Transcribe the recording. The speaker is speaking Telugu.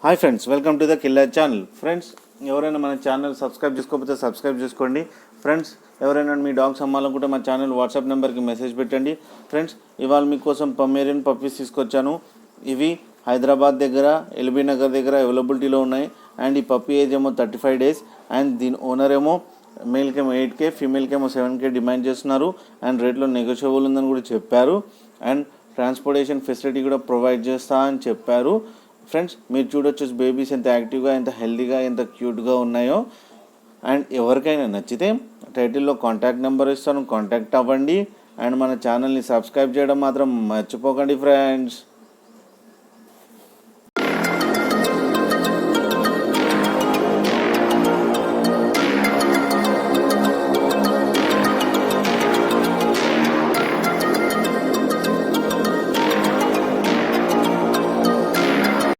Hi friends, welcome to the killer channel. Friends, ఎవరైనా మన ఛానల్ సబ్స్క్రైబ్ చేసుకోకపోతే సబ్స్క్రైబ్ చేసుకోండి. ఫ్రెండ్స్, ఎవరైనా మీ డాగ్స్ అమ్మాలనుకుంటే మా ఛానల్ వాట్సాప్ నెంబర్కి మెసేజ్ పెట్టండి. ఫ్రెండ్స్, ఇవాళ మీకోసం పమేరియన్ పప్పీస్ తీసుకొచ్చాను. ఇవి హైదరాబాద్ దగ్గర ఎల్బీ నగర్ దగ్గర అవైలబిలిటీలో ఉన్నాయి. అండ్ ఈ పప్పీ ఏజ్ ఏమో 35 days అండ్ దీని ఓనర్ ఏమో మేల్కి ఏమో 8K, ఫీమేల్కి ఏమో 7K డిమాండ్ చేస్తున్నారు. అండ్ రేట్లో నెగోషియబుల్ ఉందని కూడా చెప్పారు. అండ్ ట్రాన్స్పోర్టేషన్ ఫెసిలిటీ కూడా ప్రొవైడ్ చేస్తా అని చెప్పారు. ఫ్రెండ్స్, మీరు చూడొచ్చు బేబీస్ ఎంత యాక్టివ్గా, ఎంత హెల్తీగా, ఎంత క్యూట్గా ఉన్నాయో. అండ్ ఎవరికైనా నచ్చితే టైటిల్లో కాంటాక్ట్ నెంబర్ ఇస్తాను, కాంటాక్ట్ అవ్వండి. అండ్ మన ఛానల్ని సబ్స్క్రైబ్ చేయడం మాత్రం మర్చిపోకండి ఫ్రెండ్స్.